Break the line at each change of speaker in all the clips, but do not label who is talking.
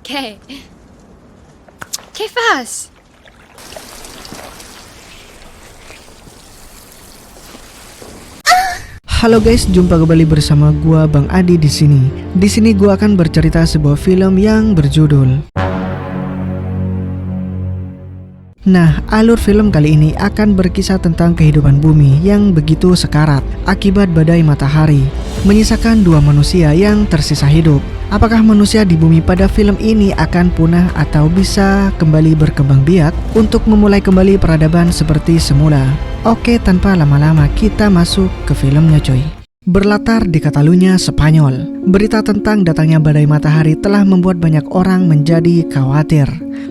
Okay. Kefas.
Halo guys, jumpa kembali bersama gua Bang Adi di sini. Di sini gua akan bercerita sebuah film yang berjudul. Nah, alur film kali ini akan berkisah tentang kehidupan bumi yang begitu sekarat akibat badai matahari, menyisakan dua manusia yang tersisa hidup. Apakah manusia di bumi pada film ini akan punah atau bisa kembali berkembang biak untuk memulai kembali peradaban seperti semula? Oke, tanpa lama-lama kita masuk ke filmnya coy. Berlatar di Catalunya, Spanyol, berita tentang datangnya badai matahari telah membuat banyak orang menjadi khawatir.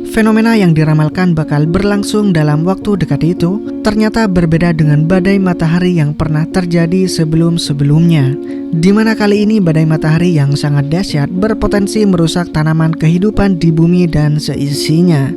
Fenomena yang diramalkan bakal berlangsung dalam waktu dekat itu ternyata berbeda dengan badai matahari yang pernah terjadi sebelum-sebelumnya, di mana kali ini badai matahari yang sangat dahsyat berpotensi merusak tanaman kehidupan di bumi dan seisinya.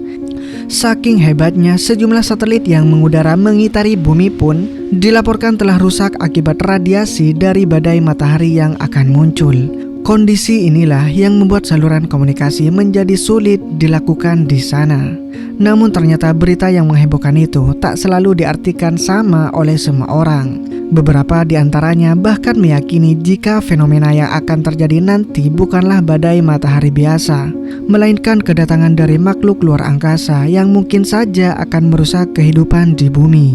Saking hebatnya, sejumlah satelit yang mengudara mengitari bumi pun dilaporkan telah rusak akibat radiasi dari badai matahari yang akan muncul. Kondisi inilah yang membuat saluran komunikasi menjadi sulit dilakukan di sana. Namun ternyata berita yang menghebohkan itu tak selalu diartikan sama oleh semua orang. Beberapa di antaranya bahkan meyakini jika fenomena yang akan terjadi nanti bukanlah badai matahari biasa, melainkan kedatangan dari makhluk luar angkasa yang mungkin saja akan merusak kehidupan di bumi.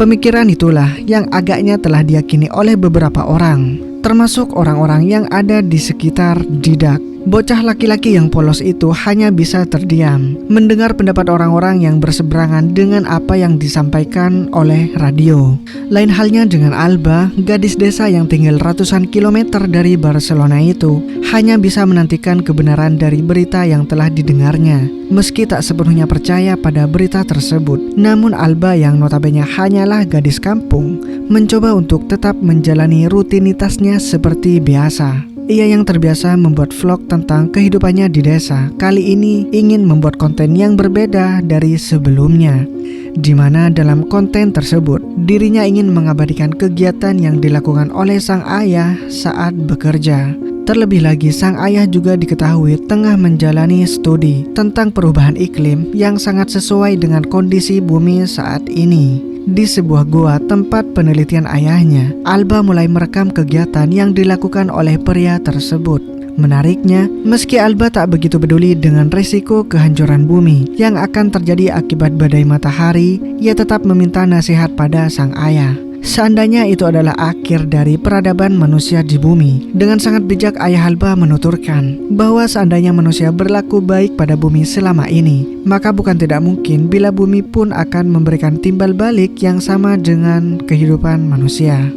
Pemikiran itulah yang agaknya telah diyakini oleh beberapa orang, termasuk orang-orang yang ada di sekitar Didak. Bocah laki-laki yang polos itu hanya bisa terdiam mendengar pendapat orang-orang yang berseberangan dengan apa yang disampaikan oleh radio. Lain halnya dengan Alba, gadis desa yang tinggal ratusan kilometer dari Barcelona itu hanya bisa menantikan kebenaran dari berita yang telah didengarnya. Meski tak sepenuhnya percaya pada berita tersebut, namun Alba yang notabene hanyalah gadis kampung mencoba untuk tetap menjalani rutinitasnya seperti biasa. Ia yang terbiasa membuat vlog tentang kehidupannya di desa, kali ini ingin membuat konten yang berbeda dari sebelumnya, di mana dalam konten tersebut dirinya ingin mengabadikan kegiatan yang dilakukan oleh sang ayah saat bekerja. Terlebih lagi sang ayah juga diketahui tengah menjalani studi tentang perubahan iklim yang sangat sesuai dengan kondisi bumi saat ini. Di sebuah gua tempat penelitian ayahnya, Alba mulai merekam kegiatan yang dilakukan oleh pria tersebut. Menariknya, meski Alba tak begitu peduli dengan risiko kehancuran bumi yang akan terjadi akibat badai matahari, ia tetap meminta nasihat pada sang ayah. Seandainya itu adalah akhir dari peradaban manusia di bumi, dengan sangat bijak ayah Alba menuturkan bahwa seandainya manusia berlaku baik pada bumi selama ini, maka bukan tidak mungkin bila bumi pun akan memberikan timbal balik yang sama dengan kehidupan manusia.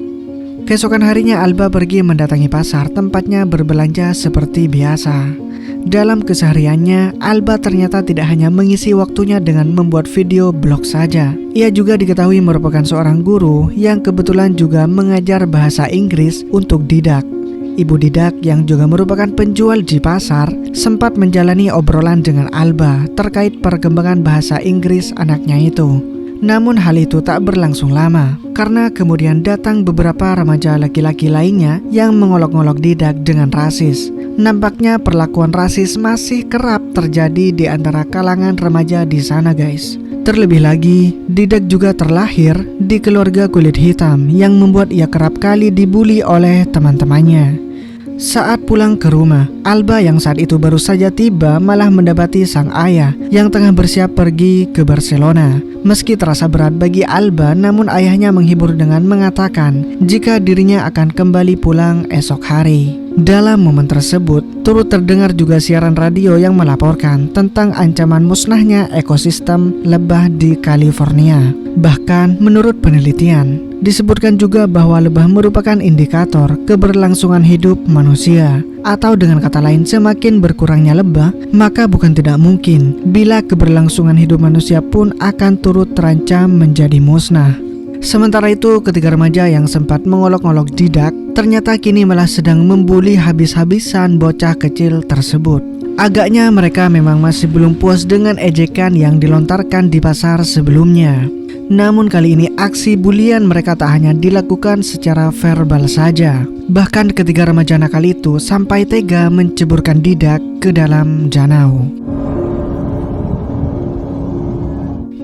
Keesokan harinya Alba pergi mendatangi pasar tempatnya berbelanja seperti biasa. Dalam kesehariannya, Alba ternyata tidak hanya mengisi waktunya dengan membuat video blog saja. Ia juga diketahui merupakan seorang guru yang kebetulan juga mengajar bahasa Inggris untuk Didak. Ibu Didak yang juga merupakan penjual di pasar sempat menjalani obrolan dengan Alba terkait perkembangan bahasa Inggris anaknya itu. Namun hal itu tak berlangsung lama, karena kemudian datang beberapa remaja laki-laki lainnya yang mengolok-olok Didak dengan rasis. Nampaknya perlakuan rasis masih kerap terjadi di antara kalangan remaja di sana guys. Terlebih lagi, Didak juga terlahir di keluarga kulit hitam yang membuat ia kerap kali dibully oleh teman-temannya. Saat pulang ke rumah, Alba yang saat itu baru saja tiba malah mendapati sang ayah yang tengah bersiap pergi ke Barcelona. Meski terasa berat bagi Alba, namun ayahnya menghibur dengan mengatakan jika dirinya akan kembali pulang esok hari. Dalam momen tersebut, turut terdengar juga siaran radio yang melaporkan tentang ancaman musnahnya ekosistem lebah di California. Bahkan menurut penelitian, disebutkan juga bahwa lebah merupakan indikator keberlangsungan hidup manusia. Atau dengan kata lain, semakin berkurangnya lebah, maka bukan tidak mungkin bila keberlangsungan hidup manusia pun akan turut terancam menjadi musnah. Sementara itu, ketiga remaja yang sempat mengolok-olok Didak ternyata kini malah sedang membuli habis-habisan bocah kecil tersebut. Agaknya mereka memang masih belum puas dengan ejekan yang dilontarkan di pasar sebelumnya. Namun kali ini aksi bulian mereka tak hanya dilakukan secara verbal saja. Bahkan ketiga remaja nakal itu sampai tega menceburkan Didak ke dalam danau.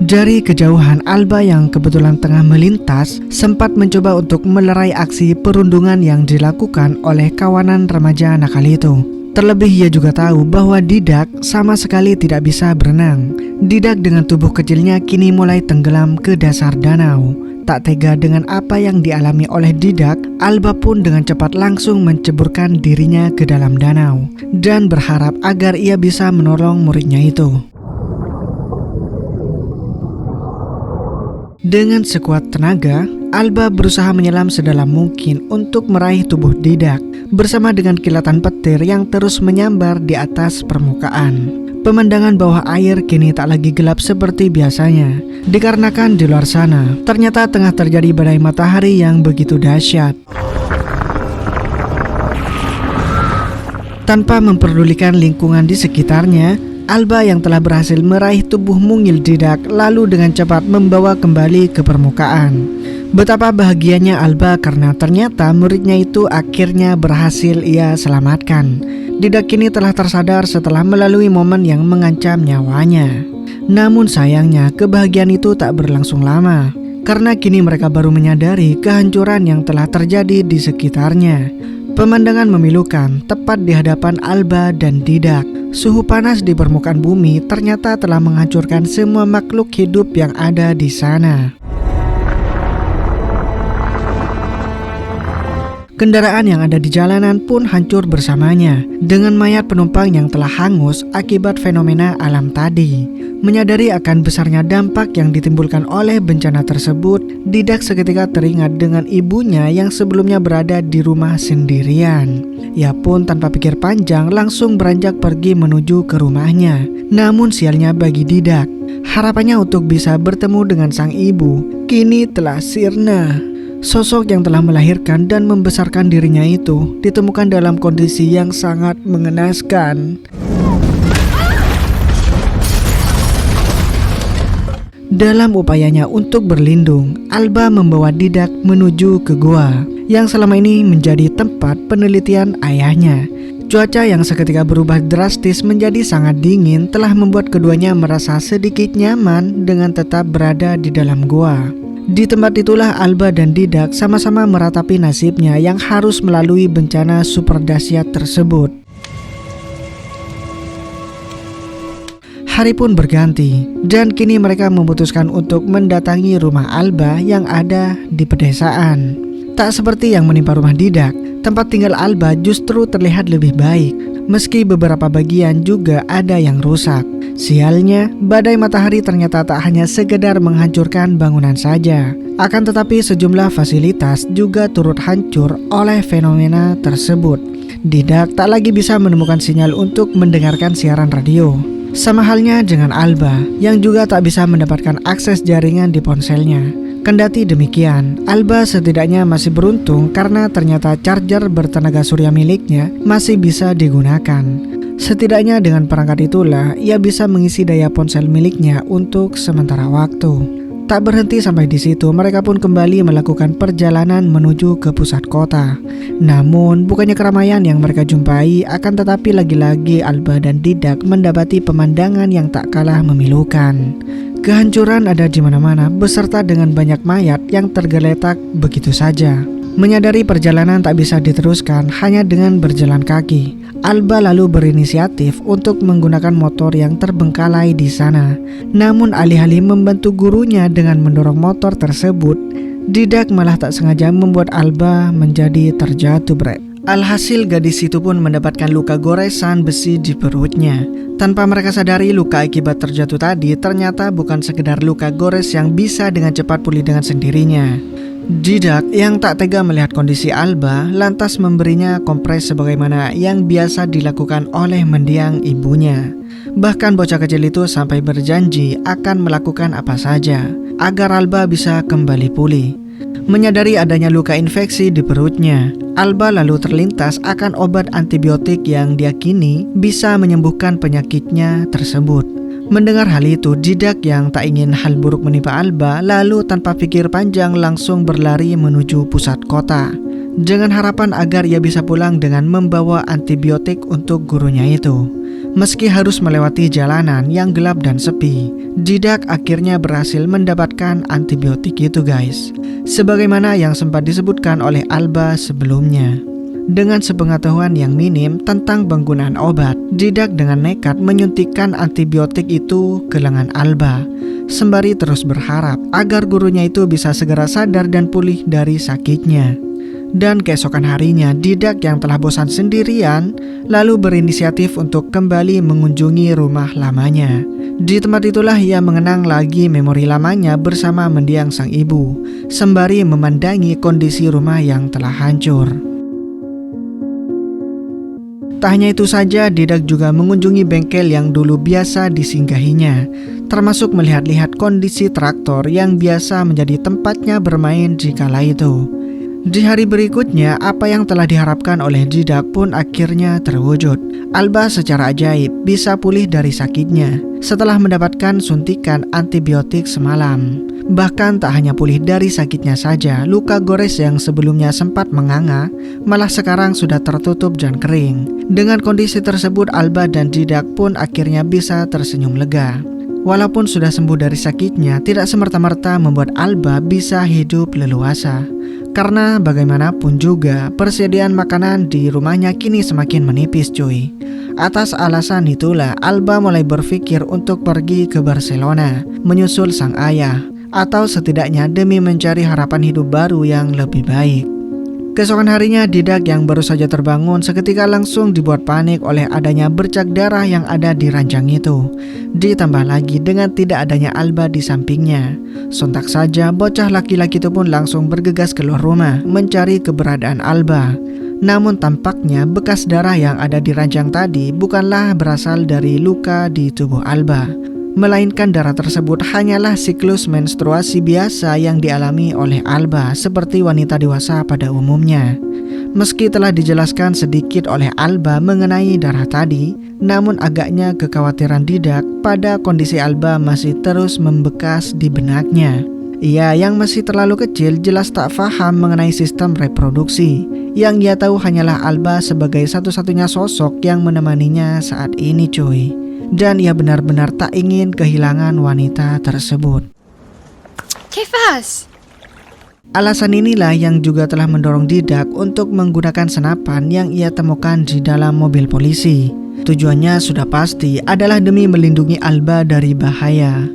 Dari kejauhan, Alba yang kebetulan tengah melintas sempat mencoba untuk melerai aksi perundungan yang dilakukan oleh kawanan remaja nakal itu. Terlebih ia juga tahu bahwa Didak sama sekali tidak bisa berenang. Didak dengan tubuh kecilnya kini mulai tenggelam ke dasar danau. Tak tega dengan apa yang dialami oleh Didak, Alba pun dengan cepat langsung menceburkan dirinya ke dalam danau dan berharap agar ia bisa menolong muridnya itu. Dengan sekuat tenaga, Alba berusaha menyelam sedalam mungkin untuk meraih tubuh Didak bersama dengan kilatan petir yang terus menyambar di atas permukaan. Pemandangan bawah air kini tak lagi gelap seperti biasanya, dikarenakan di luar sana ternyata tengah terjadi badai matahari yang begitu dahsyat. Tanpa memperdulikan lingkungan di sekitarnya, Alba yang telah berhasil meraih tubuh mungil Didak lalu dengan cepat membawa kembali ke permukaan. Betapa bahagianya Alba karena ternyata muridnya itu akhirnya berhasil ia selamatkan. Didak kini telah tersadar setelah melalui momen yang mengancam nyawanya. Namun sayangnya kebahagiaan itu tak berlangsung lama, karena kini mereka baru menyadari kehancuran yang telah terjadi di sekitarnya. Pemandangan memilukan tepat di hadapan Alba dan Didak. Suhu panas di permukaan bumi ternyata telah menghancurkan semua makhluk hidup yang ada di sana. Kendaraan yang ada di jalanan pun hancur bersamanya, dengan mayat penumpang yang telah hangus akibat fenomena alam tadi. Menyadari akan besarnya dampak yang ditimbulkan oleh bencana tersebut, Didak seketika teringat dengan ibunya yang sebelumnya berada di rumah sendirian. Ia pun tanpa pikir panjang langsung beranjak pergi menuju ke rumahnya. Namun sialnya bagi Didak, harapannya untuk bisa bertemu dengan sang ibu kini telah sirna. Sosok yang telah melahirkan dan membesarkan dirinya itu ditemukan dalam kondisi yang sangat mengenaskan. Dalam upayanya untuk berlindung, Alba membawa Didak menuju ke gua yang selama ini menjadi tempat penelitian ayahnya. Cuaca yang seketika berubah drastis menjadi sangat dingin telah membuat keduanya merasa sedikit nyaman dengan tetap berada di dalam gua. Di tempat itulah Alba dan Didak sama-sama meratapi nasibnya yang harus melalui bencana super dahsyat tersebut. Hari pun berganti dan kini mereka memutuskan untuk mendatangi rumah Alba yang ada di pedesaan. Tak seperti yang menimpa rumah Didak, tempat tinggal Alba justru terlihat lebih baik, meski beberapa bagian juga ada yang rusak. Sialnya, badai matahari ternyata tak hanya sekedar menghancurkan bangunan saja, akan tetapi sejumlah fasilitas juga turut hancur oleh fenomena tersebut. Didak tak lagi bisa menemukan sinyal untuk mendengarkan siaran radio. Sama halnya dengan Alba, yang juga tak bisa mendapatkan akses jaringan di ponselnya. Kendati demikian, Alba setidaknya masih beruntung karena ternyata charger bertenaga surya miliknya masih bisa digunakan. Setidaknya dengan perangkat itulah ia bisa mengisi daya ponsel miliknya untuk sementara waktu. Tak berhenti sampai di situ, mereka pun kembali melakukan perjalanan menuju ke pusat kota. Namun bukannya keramaian yang mereka jumpai, akan tetapi lagi-lagi Alba dan Didak mendapati pemandangan yang tak kalah memilukan. Kehancuran ada di mana-mana beserta dengan banyak mayat yang tergeletak begitu saja. Menyadari perjalanan tak bisa diteruskan hanya dengan berjalan kaki, Alba lalu berinisiatif untuk menggunakan motor yang terbengkalai di sana. Namun alih-alih membantu gurunya dengan mendorong motor tersebut, Didak malah tak sengaja membuat Alba menjadi terjatuh berat. Alhasil gadis itu pun mendapatkan luka goresan besi di perutnya. Tanpa mereka sadari, luka akibat terjatuh tadi ternyata bukan sekedar luka gores yang bisa dengan cepat pulih dengan sendirinya. Didak yang tak tega melihat kondisi Alba lantas memberinya kompres sebagaimana yang biasa dilakukan oleh mendiang ibunya. Bahkan bocah kecil itu sampai berjanji akan melakukan apa saja agar Alba bisa kembali pulih. Menyadari adanya luka infeksi di perutnya, Alba lalu terlintas akan obat antibiotik yang diyakini bisa menyembuhkan penyakitnya tersebut. Mendengar hal itu, Didak yang tak ingin hal buruk menimpa Alba lalu tanpa pikir panjang langsung berlari menuju pusat kota dengan harapan agar ia bisa pulang dengan membawa antibiotik untuk gurunya itu. Meski harus melewati jalanan yang gelap dan sepi, Didak akhirnya berhasil mendapatkan antibiotik itu guys, sebagaimana yang sempat disebutkan oleh Alba sebelumnya. Dengan sepengetahuan yang minim tentang penggunaan obat, Didak dengan nekat menyuntikkan antibiotik itu ke lengan Alba, sembari terus berharap agar gurunya itu bisa segera sadar dan pulih dari sakitnya. Dan keesokan harinya, Didak yang telah bosan sendirian lalu berinisiatif untuk kembali mengunjungi rumah lamanya. Di tempat itulah ia mengenang lagi memori lamanya bersama mendiang sang ibu, sembari memandangi kondisi rumah yang telah hancur. Tak hanya itu saja, Didak juga mengunjungi bengkel yang dulu biasa disinggahinya, termasuk melihat-lihat kondisi traktor yang biasa menjadi tempatnya bermain di kala itu. Di hari berikutnya, apa yang telah diharapkan oleh Didak pun akhirnya terwujud. Alba secara ajaib bisa pulih dari sakitnya setelah mendapatkan suntikan antibiotik semalam. Bahkan tak hanya pulih dari sakitnya saja, luka gores yang sebelumnya sempat menganga malah sekarang sudah tertutup dan kering. Dengan kondisi tersebut, Alba dan Didak pun akhirnya bisa tersenyum lega. Walaupun sudah sembuh dari sakitnya, tidak semerta-merta membuat Alba bisa hidup leluasa. Karena bagaimanapun juga, persediaan makanan di rumahnya kini semakin menipis cuy. Atas alasan itulah, Alba mulai berpikir untuk pergi ke Barcelona, menyusul sang ayah, atau setidaknya demi mencari harapan hidup baru yang lebih baik. Keesokan harinya, Didak yang baru saja terbangun seketika langsung dibuat panik oleh adanya bercak darah yang ada di ranjang itu. Ditambah lagi dengan tidak adanya Alba di sampingnya. Sontak saja bocah laki-laki itu pun langsung bergegas keluar rumah mencari keberadaan Alba. Namun tampaknya bekas darah yang ada di ranjang tadi bukanlah berasal dari luka di tubuh Alba, melainkan darah tersebut hanyalah siklus menstruasi biasa yang dialami oleh Alba seperti wanita dewasa pada umumnya. Meski telah dijelaskan sedikit oleh Alba mengenai darah tadi, namun agaknya kekhawatiran Didak pada kondisi Alba masih terus membekas di benaknya. Ia yang masih terlalu kecil jelas tak paham mengenai sistem reproduksi. Yang ia tahu hanyalah Alba sebagai satu-satunya sosok yang menemaninya saat ini cuy. Dan ia benar-benar tak ingin kehilangan wanita tersebut.
Kefas!
Alasan inilah yang juga telah mendorong Didak untuk menggunakan senapan yang ia temukan di dalam mobil polisi. Tujuannya sudah pasti adalah demi melindungi Alba dari bahaya.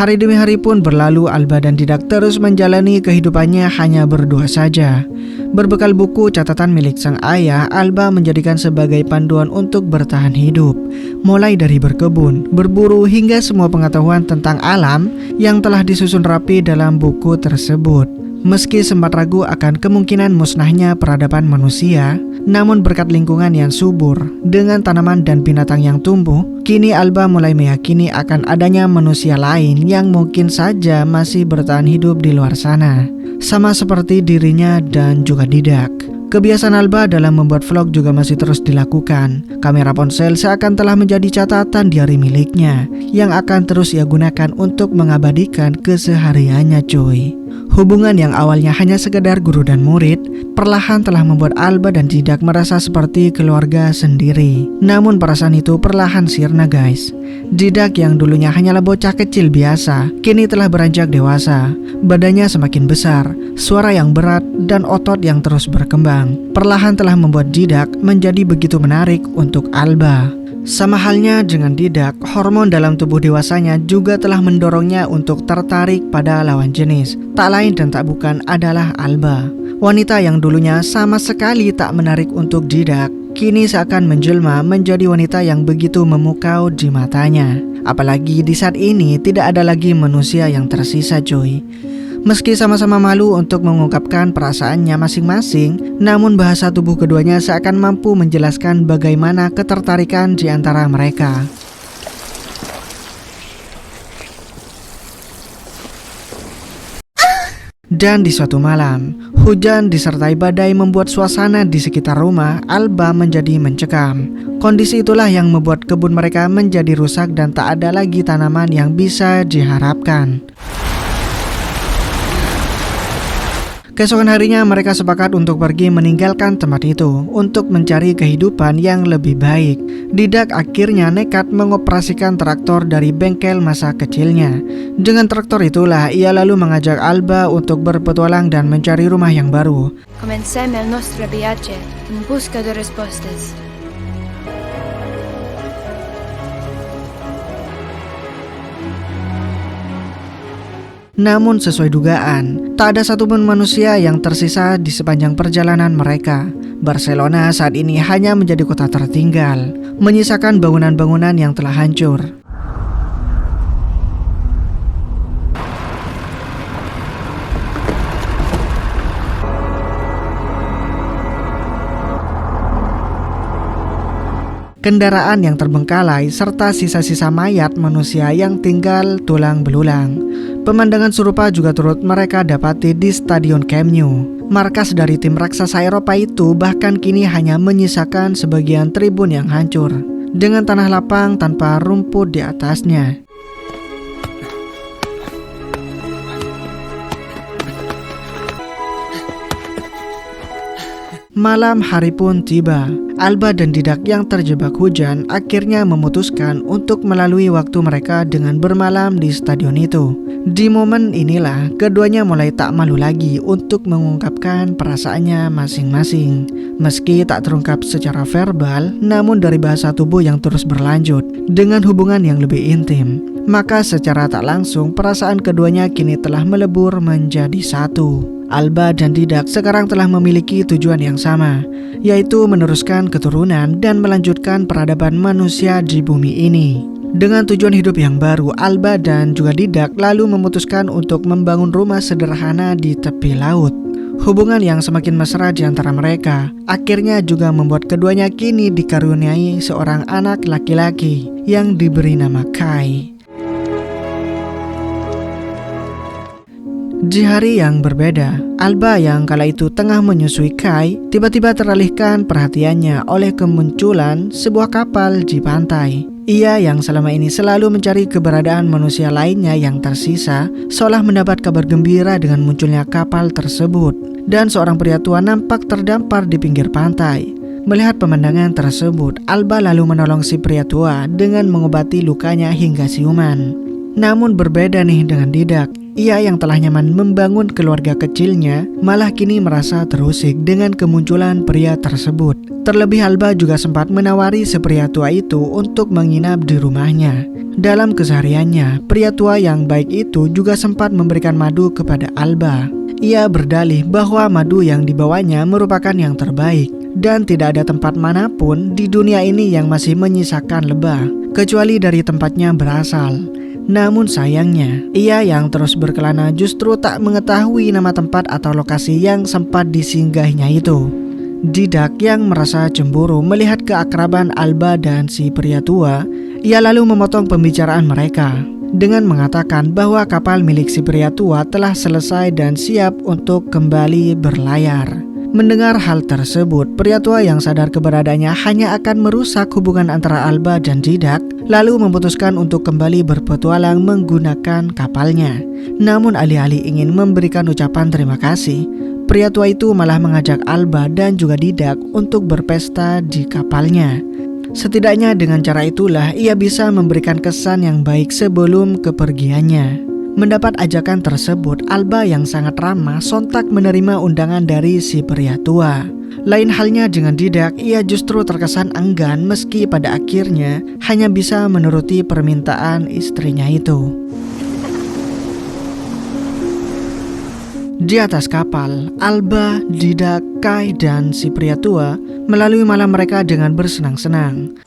Hari demi hari pun berlalu, Alba dan Didak terus menjalani kehidupannya hanya berdua saja. Berbekal buku catatan milik sang ayah, Alba menjadikan sebagai panduan untuk bertahan hidup. Mulai dari berkebun, berburu, hingga semua pengetahuan tentang alam yang telah disusun rapi dalam buku tersebut. Meski sempat ragu akan kemungkinan musnahnya peradaban manusia, namun berkat lingkungan yang subur dengan tanaman dan binatang yang tumbuh, kini Alba mulai meyakini akan adanya manusia lain yang mungkin saja masih bertahan hidup di luar sana, sama seperti dirinya dan juga Didak. Kebiasaan Alba dalam membuat vlog juga masih terus dilakukan. Kamera ponsel seakan telah menjadi catatan diari miliknya yang akan terus ia gunakan untuk mengabadikan kesehariannya cuy. Hubungan yang awalnya hanya sekedar guru dan murid, perlahan telah membuat Alba dan Didak merasa seperti keluarga sendiri. Namun perasaan itu perlahan sirna guys. Didak yang dulunya hanyalah bocah kecil biasa, kini telah beranjak dewasa. Badannya semakin besar, suara yang berat, dan otot yang terus berkembang perlahan telah membuat Didak menjadi begitu menarik untuk Alba. Sama halnya dengan Didak, hormon dalam tubuh dewasanya juga telah mendorongnya untuk tertarik pada lawan jenis. Tak lain dan tak bukan adalah Alba. Wanita yang dulunya sama sekali tak menarik untuk Didak, kini seakan menjelma menjadi wanita yang begitu memukau di matanya. Apalagi di saat ini tidak ada lagi manusia yang tersisa cuy. Meski sama-sama malu untuk mengungkapkan perasaannya masing-masing, namun bahasa tubuh keduanya seakan mampu menjelaskan bagaimana ketertarikan di antara mereka. Dan di suatu malam, hujan disertai badai membuat suasana di sekitar rumah Alba menjadi mencekam. Kondisi itulah yang membuat kebun mereka menjadi rusak dan tak ada lagi tanaman yang bisa diharapkan. Keesokan harinya mereka sepakat untuk pergi meninggalkan tempat itu untuk mencari kehidupan yang lebih baik. Didak akhirnya nekat mengoperasikan traktor dari bengkel masa kecilnya. Dengan traktor itulah ia lalu mengajak Alba untuk berpetualang dan mencari rumah yang baru.
Comencem el nostre viatge en busca de respostes.
Namun sesuai dugaan, tak ada satupun manusia yang tersisa di sepanjang perjalanan mereka. Barcelona saat ini hanya menjadi kota tertinggal, menyisakan bangunan-bangunan yang telah hancur. Kendaraan yang terbengkalai serta sisa-sisa mayat manusia yang tinggal tulang belulang. Pemandangan serupa juga turut mereka dapati di Stadion Camp Nou. Markas dari tim raksasa Eropa itu bahkan kini hanya menyisakan sebagian tribun yang hancur, dengan tanah lapang tanpa rumput di atasnya. Malam hari pun tiba. Alba dan Didak yang terjebak hujan akhirnya memutuskan untuk melalui waktu mereka dengan bermalam di stadion itu. Di momen inilah keduanya mulai tak malu lagi untuk mengungkapkan perasaannya masing-masing. Meski tak terungkap secara verbal, namun dari bahasa tubuh yang terus berlanjut dengan hubungan yang lebih intim, maka secara tak langsung perasaan keduanya kini telah melebur menjadi satu. Alba dan Didak sekarang telah memiliki tujuan yang sama, yaitu meneruskan keturunan dan melanjutkan peradaban manusia di bumi ini. Dengan tujuan hidup yang baru, Alba dan juga Didak lalu memutuskan untuk membangun rumah sederhana di tepi laut. Hubungan yang semakin mesra di antara mereka akhirnya juga membuat keduanya kini dikaruniai seorang anak laki-laki yang diberi nama Kai. Di hari yang berbeda, Alba yang kala itu tengah menyusui Kai tiba-tiba teralihkan perhatiannya oleh kemunculan sebuah kapal di pantai. Ia yang selama ini selalu mencari keberadaan manusia lainnya yang tersisa seolah mendapat kabar gembira dengan munculnya kapal tersebut. Dan seorang pria tua nampak terdampar di pinggir pantai. Melihat pemandangan tersebut, Alba lalu menolong si pria tua dengan mengobati lukanya hingga siuman. Namun berbeda nih dengan Didak. Ia yang telah nyaman membangun keluarga kecilnya malah kini merasa terusik dengan kemunculan pria tersebut. Terlebih Alba juga sempat menawari si pria tua itu untuk menginap di rumahnya. Dalam kesehariannya, pria tua yang baik itu juga sempat memberikan madu kepada Alba. Ia berdalih bahwa madu yang dibawanya merupakan yang terbaik dan tidak ada tempat manapun di dunia ini yang masih menyisakan lebah kecuali dari tempatnya berasal. Namun sayangnya, ia yang terus berkelana justru tak mengetahui nama tempat atau lokasi yang sempat disinggahinya itu. Didak yang merasa cemburu melihat keakraban Alba dan si pria tua, ia lalu memotong pembicaraan mereka dengan mengatakan bahwa kapal milik si pria tua telah selesai dan siap untuk kembali berlayar. Mendengar hal tersebut, pria tua yang sadar keberadaannya hanya akan merusak hubungan antara Alba dan Didak, lalu memutuskan untuk kembali berpetualang menggunakan kapalnya. Namun alih-alih ingin memberikan ucapan terima kasih, pria tua itu malah mengajak Alba dan juga Didak untuk berpesta di kapalnya. Setidaknya dengan cara itulah ia bisa memberikan kesan yang baik sebelum kepergiannya. Mendapat ajakan tersebut, Alba yang sangat ramah sontak menerima undangan dari si pria tua. Lain halnya dengan Didak, ia justru terkesan enggan meski pada akhirnya hanya bisa menuruti permintaan istrinya itu. Di atas kapal, Alba, Didak, Kai, dan si pria tua melalui malam mereka dengan bersenang-senang.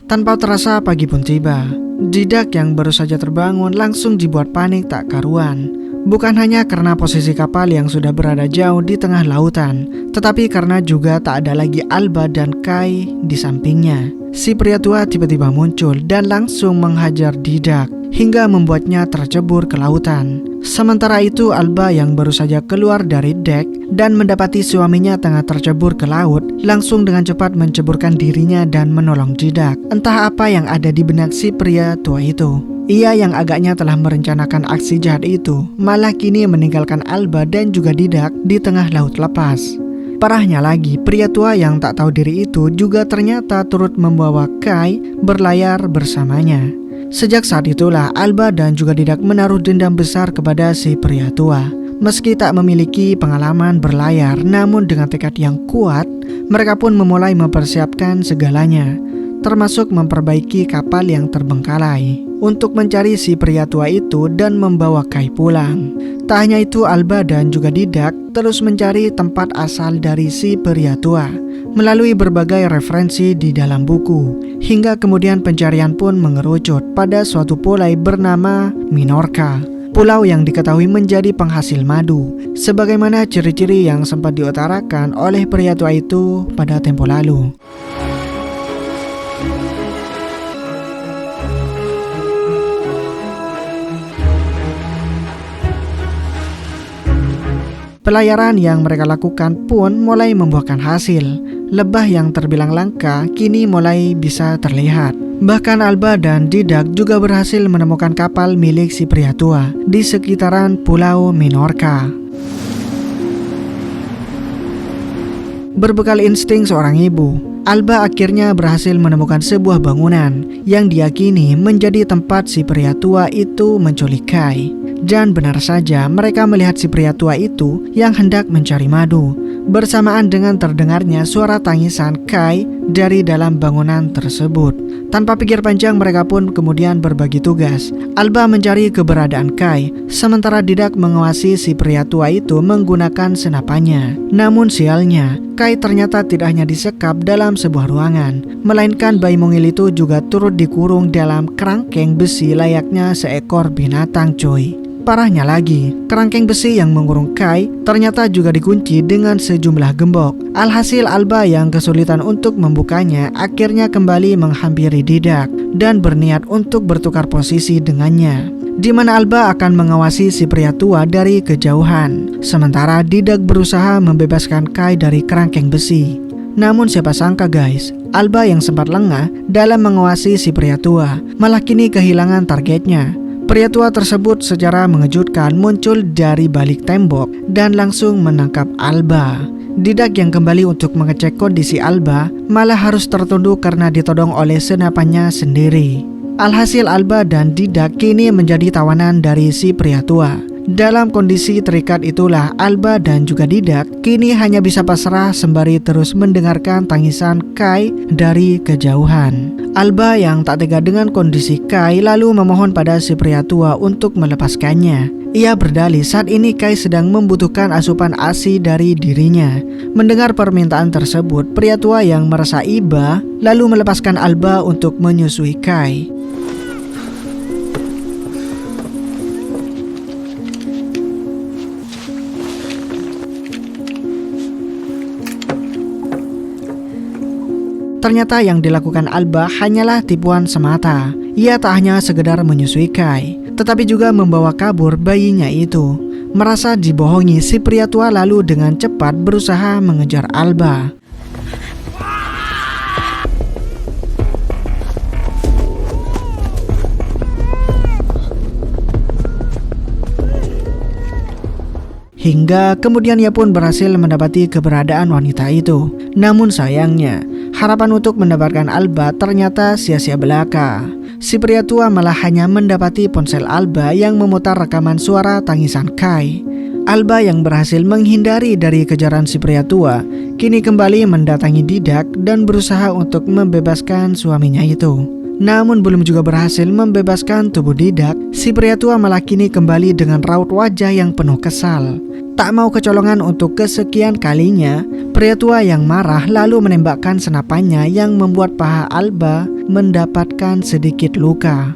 Tanpa terasa pagi pun tiba. Didak yang baru saja terbangun langsung dibuat panik tak karuan. Bukan hanya karena posisi kapal yang sudah berada jauh di tengah lautan, tetapi karena juga tak ada lagi Alba dan Kai di sampingnya. Si pria tua tiba-tiba muncul dan langsung menghajar Didak. hingga membuatnya tercebur ke lautan. Sementara itu Alba yang baru saja keluar dari dek dan mendapati suaminya tengah tercebur ke laut, langsung dengan cepat menceburkan dirinya dan menolong Didak. Entah apa yang ada di benak si pria tua itu. Ia yang agaknya telah merencanakan aksi jahat itu, malah kini meninggalkan Alba dan juga Didak di tengah laut lepas. Parahnya lagi, pria tua yang tak tahu diri itu juga ternyata turut membawa Kai berlayar bersamanya. Sejak saat itulah Alba dan juga Didak menaruh dendam besar kepada si pria tua. Meski tak memiliki pengalaman berlayar, namun dengan tekad yang kuat, mereka pun memulai mempersiapkan segalanya, termasuk memperbaiki kapal yang terbengkalai untuk mencari si pria tua itu dan membawa Kai pulang. Tak hanya itu, Alba dan juga Didak terus mencari tempat asal dari si pria tua melalui berbagai referensi di dalam buku, hingga kemudian pencarian pun mengerucut pada suatu pulau bernama Minorca, pulau yang diketahui menjadi penghasil madu, sebagaimana ciri-ciri yang sempat diutarakan oleh pria tua itu pada tempo lalu. Pelayaran yang mereka lakukan pun mulai membuahkan hasil. Lebah yang terbilang langka kini mulai bisa terlihat. Bahkan Alba dan Didak juga berhasil menemukan kapal milik si pria tua di sekitaran Pulau Minorca. Berbekal insting seorang ibu, Alba akhirnya berhasil menemukan sebuah bangunan yang diyakini menjadi tempat si pria tua itu menculik Kai. Dan benar saja, mereka melihat si pria tua itu yang hendak mencari madu. Bersamaan dengan terdengarnya suara tangisan Kai dari dalam bangunan tersebut. Tanpa pikir panjang, mereka pun kemudian berbagi tugas. Alba mencari keberadaan Kai, sementara Didak mengawasi si pria tua itu menggunakan senapannya. Namun sialnya, Kai ternyata tidak hanya disekap dalam sebuah ruangan, melainkan bayi mungil itu juga turut dikurung dalam kerangkeng besi layaknya seekor binatang, coy. Parahnya lagi, kerangkeng besi yang mengurung Kai ternyata juga dikunci dengan sejumlah gembok. Alhasil Alba yang kesulitan untuk membukanya akhirnya kembali menghampiri Didak dan berniat untuk bertukar posisi dengannya, di mana Alba akan mengawasi si pria tua dari kejauhan, sementara Didak berusaha membebaskan Kai dari kerangkeng besi. Namun siapa sangka guys, Alba yang sempat lengah dalam mengawasi si pria tua malah kini kehilangan targetnya. Pria tua tersebut secara mengejutkan muncul dari balik tembok dan langsung menangkap Alba. Didak yang kembali untuk mengecek kondisi Alba malah harus tertunduk karena ditodong oleh senapannya sendiri. Alhasil Alba dan Didak kini menjadi tawanan dari si pria tua. Dalam kondisi terikat itulah Alba dan juga Didak kini hanya bisa pasrah sembari terus mendengarkan tangisan Kai dari kejauhan. Alba yang tak tega dengan kondisi Kai lalu memohon pada si pria tua untuk melepaskannya. Ia berdalih saat ini Kai sedang membutuhkan asupan ASI dari dirinya. Mendengar permintaan tersebut, pria tua yang merasa iba lalu melepaskan Alba untuk menyusui Kai. Ternyata yang dilakukan Alba hanyalah tipuan semata. Ia tak hanya sekedar menyusui Kai, tetapi juga membawa kabur bayinya itu. Merasa dibohongi, si pria tua lalu dengan cepat berusaha mengejar Alba. Hingga kemudian ia pun berhasil mendapati keberadaan wanita itu. Namun sayangnya, harapan untuk mendapatkan Alba ternyata sia-sia belaka. Si pria tua malah hanya mendapati ponsel Alba yang memutar rekaman suara tangisan Kai. Alba yang berhasil menghindari dari kejaran si pria tua, kini kembali mendatangi Didak dan berusaha untuk membebaskan suaminya itu. Namun belum juga berhasil membebaskan tubuh Didak, si pria tua malah kini kembali dengan raut wajah yang penuh kesal. Tak mau kecolongan untuk kesekian kalinya, pria tua yang marah lalu menembakkan senapannya yang membuat paha Alba mendapatkan sedikit luka.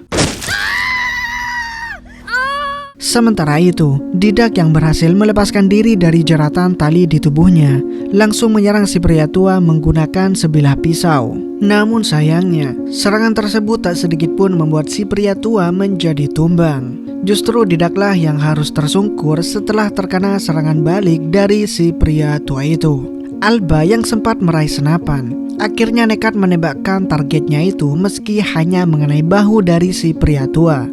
Sementara itu, Didak yang berhasil melepaskan diri dari jeratan tali di tubuhnya langsung menyerang si pria tua menggunakan sebilah pisau. Namun sayangnya, serangan tersebut tak sedikit pun membuat si pria tua menjadi tumbang. Justru Didaklah yang harus tersungkur setelah terkena serangan balik dari si pria tua itu. Alba yang sempat meraih senapan akhirnya nekat menembakkan targetnya itu meski hanya mengenai bahu dari si pria tua.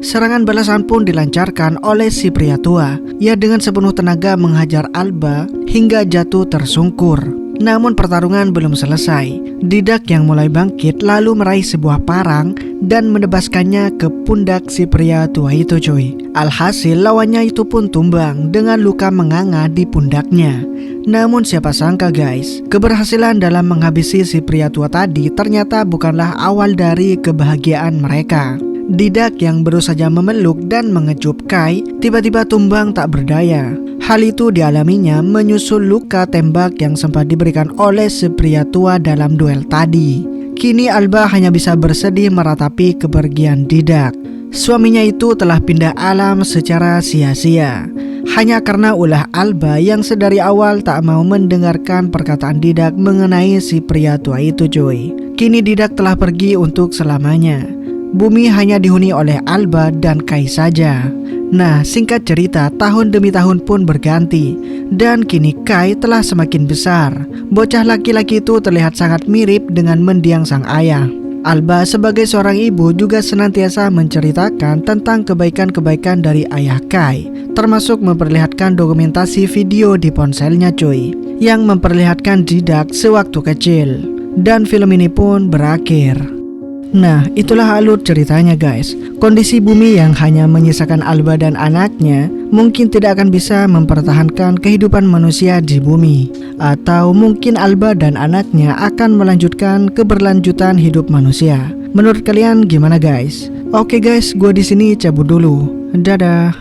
Serangan balasan pun dilancarkan oleh si pria tua. Ia dengan sepenuh tenaga menghajar Alba hingga jatuh tersungkur. Namun pertarungan belum selesai. Didak yang mulai bangkit lalu meraih sebuah parang dan menebaskannya ke pundak si pria tua itu cuy. Alhasil lawannya itu pun tumbang dengan luka menganga di pundaknya. Namun siapa sangka guys, keberhasilan dalam menghabisi si pria tua tadi ternyata bukanlah awal dari kebahagiaan mereka. Didak yang baru saja memeluk dan mengecup Kai tiba-tiba tumbang tak berdaya. Hal itu dialaminya menyusul luka tembak yang sempat diberikan oleh si pria tua dalam duel tadi. Kini Alba hanya bisa bersedih meratapi kepergian Didak. Suaminya itu telah pindah alam secara sia-sia hanya karena ulah Alba yang sedari awal tak mau mendengarkan perkataan Didak mengenai si pria tua itu cuy. Kini Didak telah pergi untuk selamanya. Bumi hanya dihuni oleh Alba dan Kai saja. Nah, singkat cerita, tahun demi tahun pun berganti dan kini Kai telah semakin besar. Bocah laki-laki itu terlihat sangat mirip dengan mendiang sang ayah. Alba sebagai seorang ibu juga senantiasa menceritakan tentang kebaikan-kebaikan dari ayah Kai, termasuk memperlihatkan dokumentasi video di ponselnya cuy, yang memperlihatkan Didak sewaktu kecil. Dan film ini pun berakhir. Nah, itulah alur ceritanya guys. Kondisi bumi yang hanya menyisakan Alba dan anaknya mungkin tidak akan bisa mempertahankan kehidupan manusia di bumi. Atau mungkin Alba dan anaknya akan melanjutkan keberlanjutan hidup manusia. Menurut kalian gimana guys? Oke guys, gue di sini cabut dulu. Dadah.